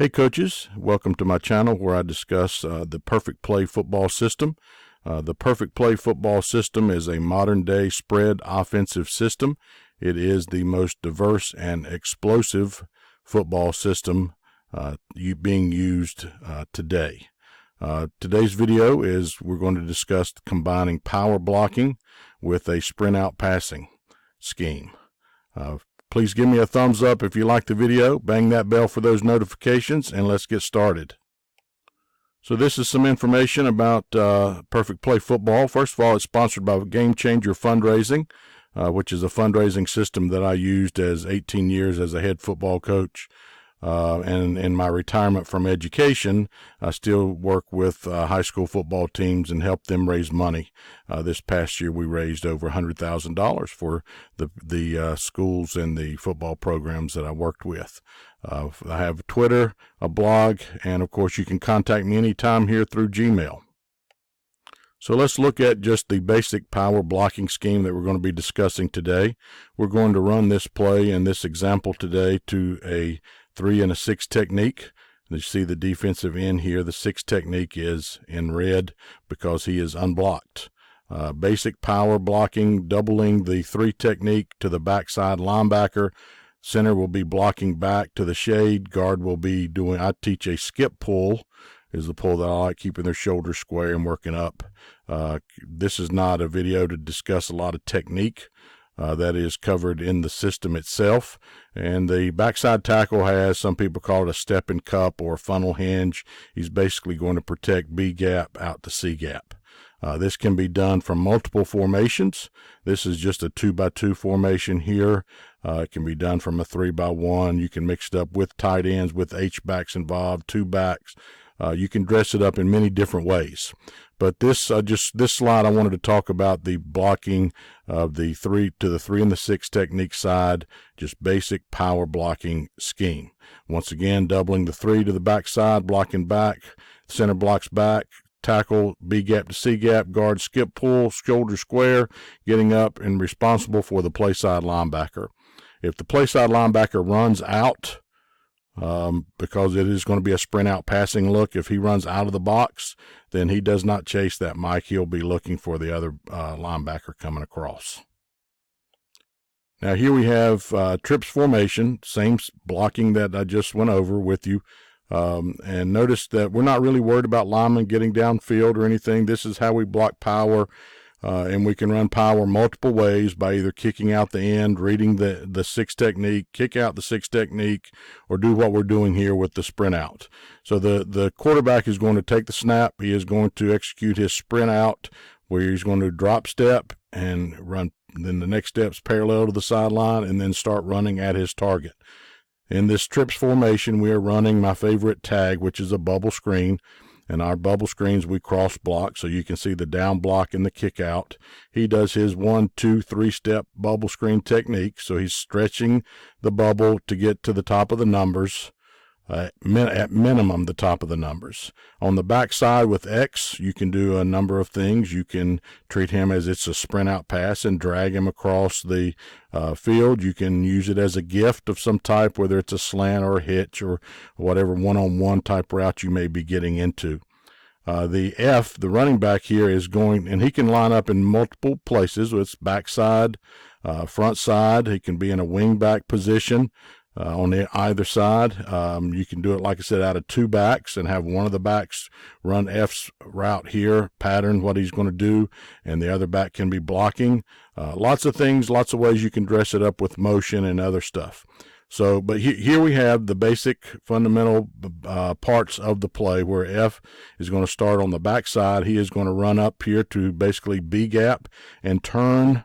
Hey coaches, welcome to my channel where I discuss the Perfect Play football system. The Perfect Play football system is a modern day spread offensive system. It is the most diverse and explosive football system being used today. Today's video is we're going to discuss combining power blocking with a sprint out passing scheme. Please give me a thumbs up if you like the video, bang that bell for those notifications, and let's get started. So this is some information about Perfect Play Football. First of all, it's sponsored by Game Changer Fundraising, which is a fundraising system that I used as 18 years as a head football coach. And in my retirement from education, I still work with high school football teams and help them raise money. This past year, we raised over $100,000 for the schools and the football programs that I worked with. I have Twitter, a blog, and of course, you can contact me anytime here through Gmail. So let's look at just the basic power blocking scheme that we're going to be discussing today. We're going to run this play and this example today to a 3 and a 6 technique. You see the defensive end here. The 6 technique is in red because he is unblocked. Basic power blocking, doubling the 3 technique to the backside linebacker. Center will be blocking back to the shade. Guard will be doing, I teach a skip pull, is the pull that I like, keeping their shoulders square and working up. This is not a video to discuss a lot of technique. That is covered in the system itself. And the backside tackle has, some people call it a step and cup or a funnel hinge. He's basically going to protect B gap out to C gap. This can be done from multiple formations. This is just a 2x2 formation here. It can be done from a 3x1. You can mix it up with tight ends, with H-backs involved, 2 backs. You can dress it up in many different ways. But this slide, I wanted to talk about the blocking of the 3 to the 3 and the 6 technique side, just basic power blocking scheme. Once again, doubling the 3 to the back side, blocking back, center blocks back, tackle B gap to C gap, guard skip pull, shoulder square, getting up and responsible for the play side linebacker. If the play side linebacker runs out, because it is going to be a sprint out passing look, if he runs out of the box, then he does not chase that Mike. He'll be looking for the other linebacker coming across. Now here we have trips formation, same blocking that I just went over with you. And notice that we're not really worried about linemen getting downfield or anything. This is how we block power. And we can run power multiple ways by either kicking out the end, reading the 6 technique, kick out the 6 technique, or do what we're doing here with the sprint out. So the quarterback is going to take the snap. He is going to execute his sprint out, where he's going to drop step and run. Then the next step's parallel to the sideline, and then start running at his target. In this trips formation, we are running my favorite tag, which is a bubble screen. And our bubble screens, we cross block, so you can see the down block and the kick out. He does his 1, 2, 3 step bubble screen technique. So he's stretching the bubble to get to the top of the numbers, at minimum the top of the numbers. On the back side with X, you can do a number of things. You can treat him as it's a sprint out pass and drag him across the field. You can use it as a gift of some type, whether it's a slant or a hitch or whatever one-on-one type route you may be getting into. The F, the running back here, is going, and he can line up in multiple places. It's backside, front side. He can be in a wing back position. On either side. You can do it, like I said, out of 2 backs and have one of the backs run F's route here, pattern what he's going to do, and the other back can be blocking. Lots of things, lots of ways you can dress it up with motion and other stuff. So, but here we have the basic fundamental parts of the play, where F is going to start on the backside. He is going to run up here to basically B gap and turn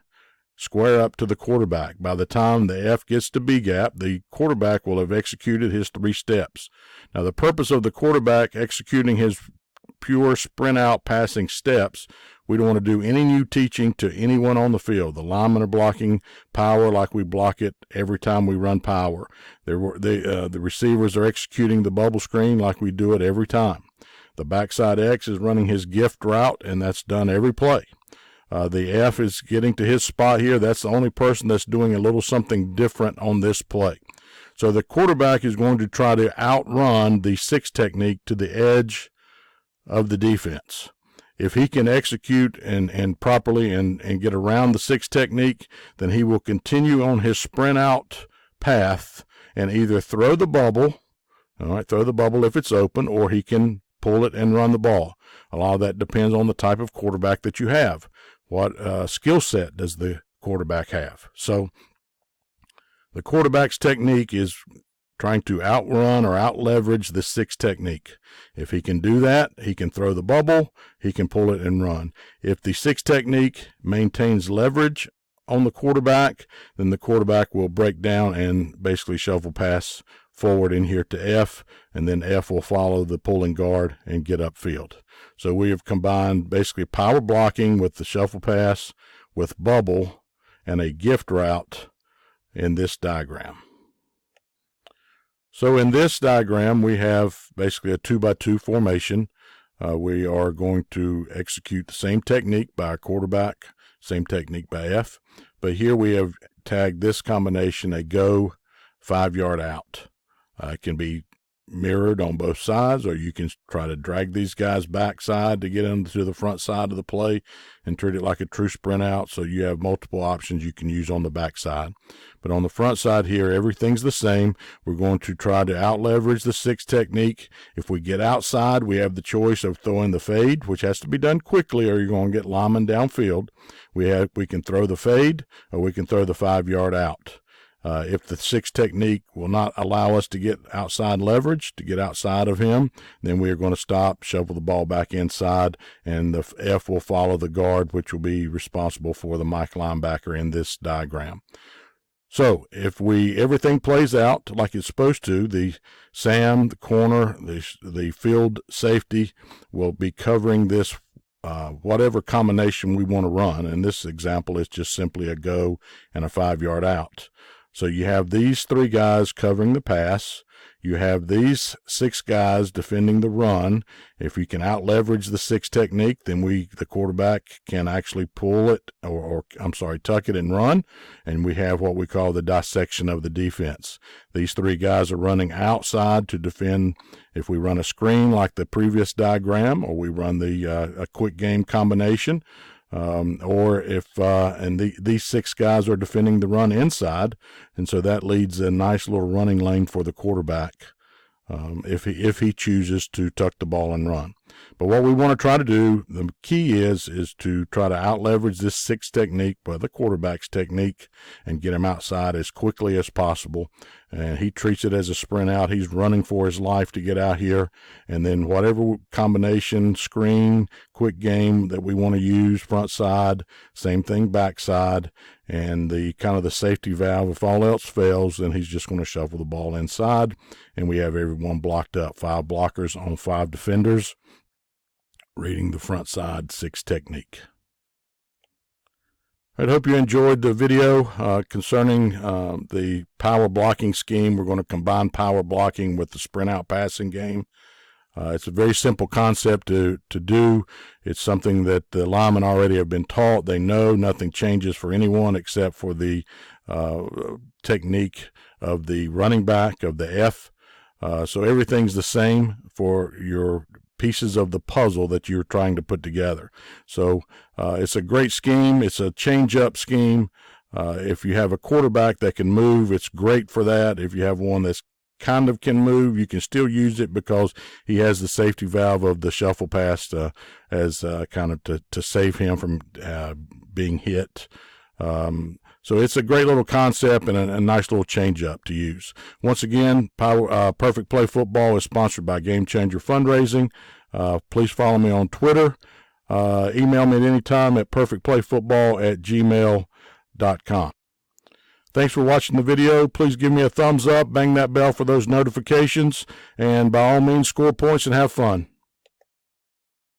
square up to the quarterback. By the time the F gets to B gap, the quarterback will have executed his 3 steps. Now, the purpose of the quarterback executing his pure sprint out passing steps, we don't want to do any new teaching to anyone on the field. The linemen are blocking power like we block it every time we run power. The receivers are executing the bubble screen like we do it every time. The backside X is running his gift route, and that's done every play. The F is getting to his spot here. That's the only person that's doing a little something different on this play. So the quarterback is going to try to outrun the 6 technique to the edge of the defense. If he can execute and properly and get around the 6 technique, then he will continue on his sprint out path and either throw the bubble, all right, throw the bubble if it's open, or he can pull it and run the ball. A lot of that depends on the type of quarterback that you have. What skill set does the quarterback have? So the quarterback's technique is trying to outrun or outleverage the 6 technique. If he can do that, he can throw the bubble, he can pull it and run. If the 6 technique maintains leverage on the quarterback, then the quarterback will break down and basically shuffle pass forward in here to F, and then F will follow the pulling guard and get upfield. So we have combined basically power blocking with the shuffle pass with bubble and a gift route in this diagram. So in this diagram, we have basically a 2-by-2 formation. We are going to execute the same technique by our quarterback, same technique by F. But here we have tagged this combination a go 5-yard out. It can be mirrored on both sides, or you can try to drag these guys backside to get into the front side of the play and treat it like a true sprint out. So you have multiple options you can use on the backside. But on the front side here, everything's the same. We're going to try to out leverage the 6 technique. If we get outside, we have the choice of throwing the fade, which has to be done quickly or you're going to get linemen downfield. We can throw the fade, or we can throw the 5-yard out. If the 6 technique will not allow us to get outside leverage, to get outside of him, then we are going to stop, shovel the ball back inside, and the F will follow the guard, which will be responsible for the Mike linebacker in this diagram. So if everything plays out like it's supposed to, the Sam, the corner, the field safety will be covering this whatever combination we want to run. And this example is just simply a go and a 5-yard out. So you have these 3 guys covering the pass. You have these 6 guys defending the run. If you can out leverage the 6 technique, then the quarterback can actually pull it tuck it and run. And we have what we call the dissection of the defense. These 3 guys are running outside to defend if we run a screen like the previous diagram, or we run a quick game combination. Or if these 6 guys are defending the run inside, and so that leads a nice little running lane for the quarterback if he chooses to tuck the ball and run. But what we want to try to do, the key is to try to out leverage this 6 technique by the quarterback's technique and get him outside as quickly as possible. And he treats it as a sprint out. He's running for his life to get out here. And then whatever combination, screen, quick game that we want to use, front side, same thing backside, and the kind of the safety valve. If all else fails, then he's just going to shuffle the ball inside, and we have everyone blocked up. 5 blockers on 5 defenders, reading the front side 6 technique. I hope you enjoyed the video concerning the power blocking scheme. We're going to combine power blocking with the sprint out passing game. It's a very simple concept to do. It's something that the linemen already have been taught. They know nothing changes for anyone except for the technique of the running back, of the F. So everything's the same for your pieces of the puzzle that you're trying to put together. So it's a great scheme. It's a change-up scheme. If you have a quarterback that can move, it's great for that. If you have one that's kind of can move, you can still use it because he has the safety valve of the shuffle pass as kind of to save him from being hit. So it's a great little concept and a nice little change-up to use. Once again, Perfect Play Football is sponsored by Game Changer Fundraising. Please follow me on Twitter. Email me at any time at perfectplayfootball@gmail.com. Thanks for watching the video. Please give me a thumbs up, bang that bell for those notifications, and by all means, score points and have fun.